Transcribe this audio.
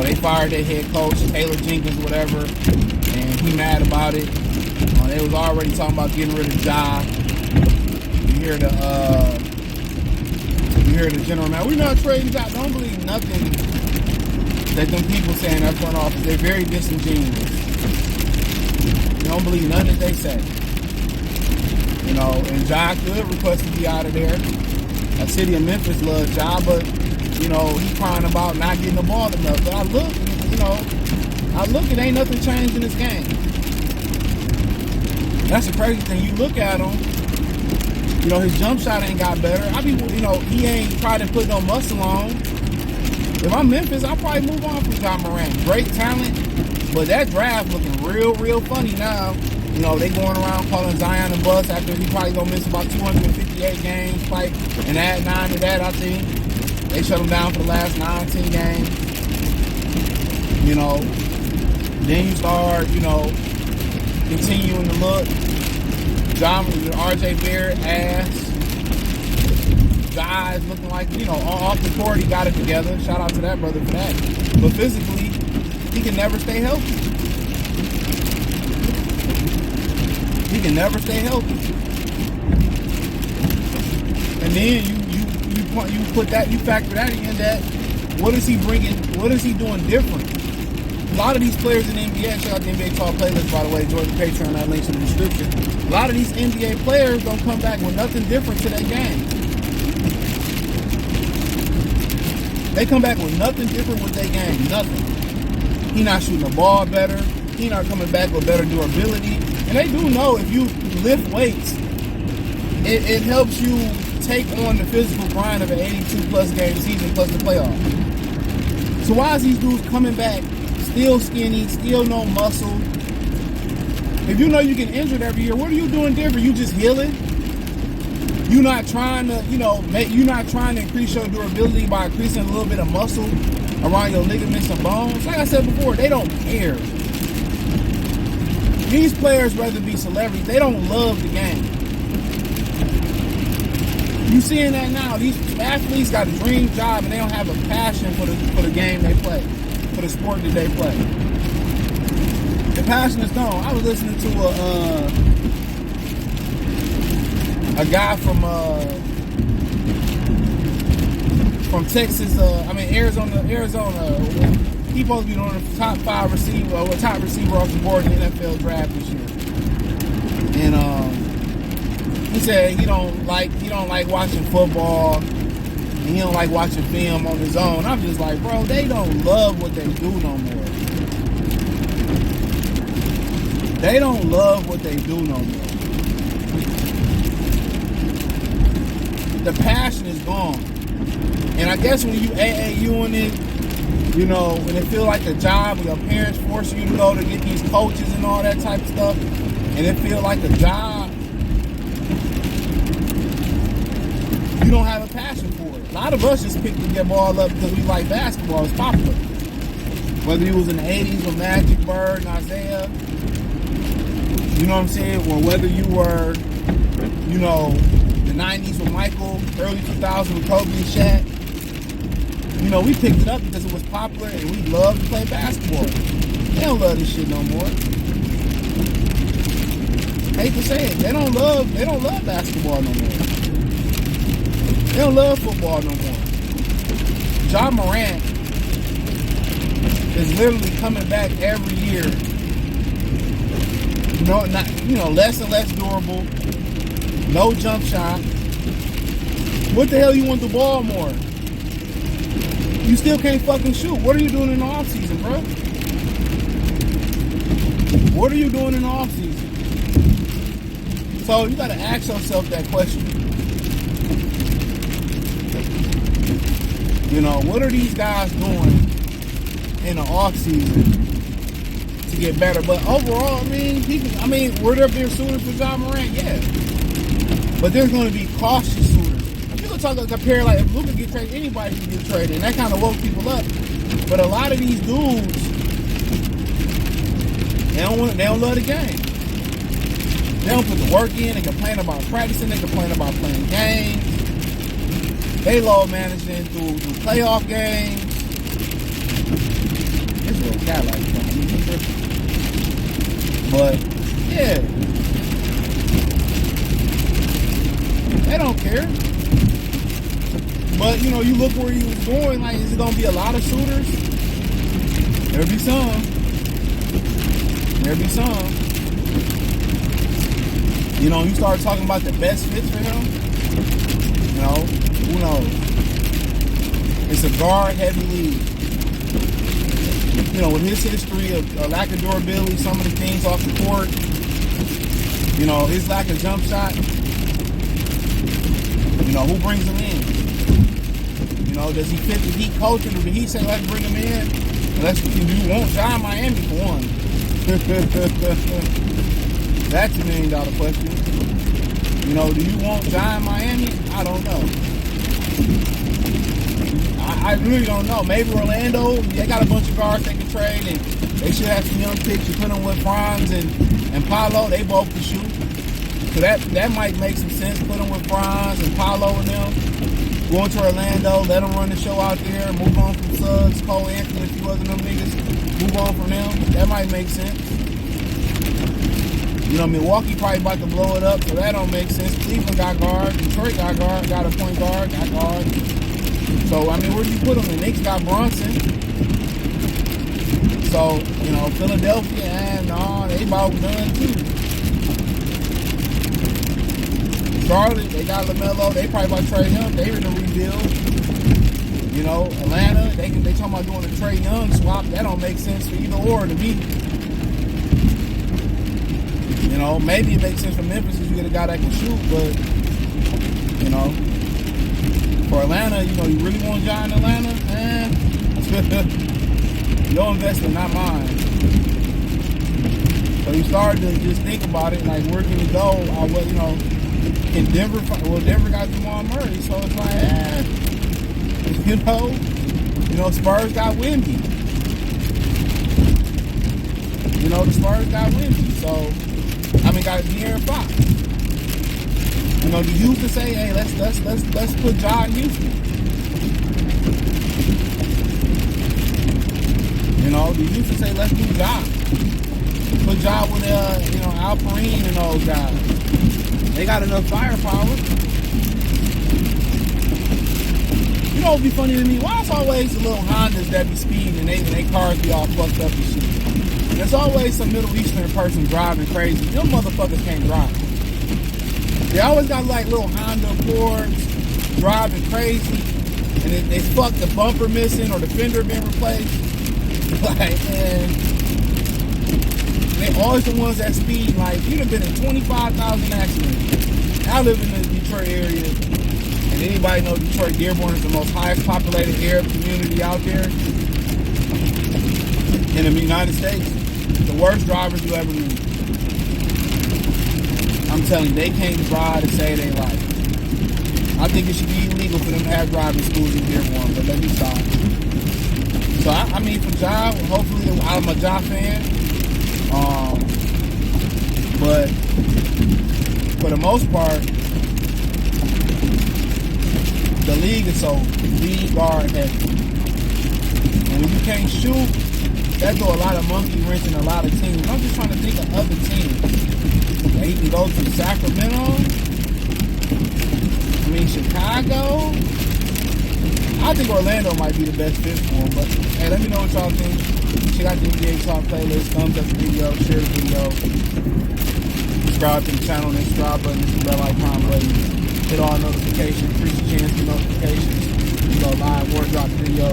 They fired their head coach, Taylor Jenkins, whatever, and he mad about it. They was already talking about getting rid of Ja. You hear the general man, we're not trading Ja. Don't believe nothing that them people say in that front office. They're very disingenuous. Don't believe nothing that they say. And Ja could request to be out of there. The city of Memphis loves Ja, but he crying about not getting the ball enough. But I look, it ain't nothing changed in this game. That's the crazy thing. You look at him, his jump shot ain't got better. He ain't probably put no muscle on. If I'm Memphis, I'll probably move on from Ja Morant. Great talent, but that draft looking real, real funny now. They going around calling Zion a bust after he probably gonna miss about 258 games, and add 9 to that, I think. They shut him down for the last 9-10 games. Then you start, continuing to look. RJ Barrett ass. Guys looking like, off the court he got it together. Shout out to that brother for that. But physically, he can never stay healthy. He can never stay healthy. And then you factor that in, that what is he bringing, what is he doing different? A lot of these players in the NBA, shout out to the NBA Talk playlist, by the way, join the Patreon, that link's in the description. A lot of these NBA players don't come back with nothing different to their game. They come back with nothing different with their game, nothing. He not shooting the ball better. He not coming back with better durability. And they do know if you lift weights, it helps you take on the physical grind of an 82-plus game season plus the playoffs. So why is these dudes coming back still skinny, still no muscle? If you know you get injured every year, what are you doing different? You just healing? You're not trying to, you're not trying to increase your durability by increasing a little bit of muscle around your ligaments and bones. Like I said before, they don't care. These players rather be celebrities. They don't love the game. You seeing that now? These athletes got a dream job and they don't have a passion for the game they play, for the sport that they play. The passion is gone. I was listening to a guy from Texas. Arizona. He's supposed to be on the top 5 receiver, or top receiver off the board in the NFL draft this year. And he said he don't like watching football, and he don't like watching film on his own. I'm just like, bro, they don't love what they do no more. They don't love what they do no more. The passion is gone. And I guess when you AAUing it, when it feel like a job, when your parents force you to go to get these coaches and all that type of stuff, and it feel like a job, you don't have a passion for it. A lot of us just picked to get ball up because we like basketball. It's popular. Whether you was in the 80s with Magic, Bird, and Isaiah, you know what I'm saying? Or whether you were, the 90s with Michael, early 2000s with Kobe and Shaq. We picked it up because it was popular and we love to play basketball. They don't love this shit no more. Hate to say it, they don't love basketball no more. They don't love football no more. Ja Morant is literally coming back every year. Less and less durable. No jump shot. What the hell you want the ball more? You still can't fucking shoot. What are you doing in the offseason, bro? What are you doing in the offseason? So you gotta ask yourself that question. What are these guys doing in the offseason to get better? But overall, were there being suitors for Ja Morant? Yeah. But there's going to be cautious suitors. You can compare, like, if Luka get traded, anybody can get traded, and that kind of woke people up. But a lot of these dudes, they don't love the game. They don't put the work in. They complain about practicing. They complain about playing games. They low managing through playoff games. little Cadillac coming. But yeah, they don't care. But you know, you look where he was going. Like, is it gonna be a lot of shooters? There'll be some. There'll be some. You know, you start talking about the best fits for him. You know, who knows? It's a guard-heavy league. You know, with his history of lack of durability, some of the things off the court, you know, his lack of jump shot, you know, who brings him in? You know, does he fit the Heat culture? Or did he say, let's bring him in? You won't John Miami for one. That's $1 million question. You know, do you want John Miami? I don't know. I really don't know. Maybe Orlando, they got a bunch of guards they can trade, and they should have some young picks. You put them with Franz and Paolo, they both can shoot. So that might make some sense. Put them with Franz and Paolo and them. Go to Orlando, let them run the show out there, move on from Suggs, Cole Anthony, if he wasn't them niggas, move on from them. That might make sense. You know, Milwaukee probably about to blow it up, so that don't make sense. Cleveland got guard, Detroit got guard, got a point guard, got guard. So, I mean, where do you put them? The Knicks got Brunson. So, you know, Philadelphia, no, they about done too. Charlotte, they got LaMelo. They probably about to trade him. They in a rebuild. You know, Atlanta, they talking about doing a Trae Young swap. That don't make sense for either or to me. You know, maybe it makes sense for Memphis if you get a guy that can shoot, but, you know, for Atlanta, you know, you really want John in Atlanta? Your investment, not mine. So you start to just think about it, like, where can we go? You know, in Denver, well, Denver got Jamal Murray, so it's like, you know, Spurs got Wemby. You know, the Spurs got Wemby, so, I mean, got De'Aaron Fox. You know, the Houston say, hey, let's put Ja in Houston. You know, the Houston say, let's do Ja. Put Ja with you know, Alperine and those guys. They got enough firepower. You know what'd be funny to me? Why it's always the little Hondas that be speeding and they cars be all fucked up and shit? There's always some Middle Eastern person driving crazy. Them motherfuckers can't drive. They always got like little Honda Accords driving crazy, and they fuck the bumper missing or the fender being replaced. Like, man, they always the ones that speed. Like, you done been in 25,000 accidents. I live in the Detroit area, and anybody know Detroit Dearborn is the most highest populated Arab community out there in the United States. The worst drivers you ever meet. I'm telling you, they can't drive to save their life. I think it should be illegal for them to have driving schools in Dearborn, but let me stop. So, I mean, for Ja, hopefully, I'm a Ja fan. But for the most part, the league is so lead guard heavy. And when you can't shoot, that do a lot of monkey wrenching a lot of teams. I'm just trying to think of other teams. That he can go to Sacramento. I mean, Chicago. I think Orlando might be the best fit for him. But, hey, let me know what y'all think. Check out the NBA Talk playlist. Thumbs up the video. Share the video. Subscribe to the channel. And subscribe button. Hit the bell icon button. Hit all notifications. Increase the chance for notifications. You go live or drop the video.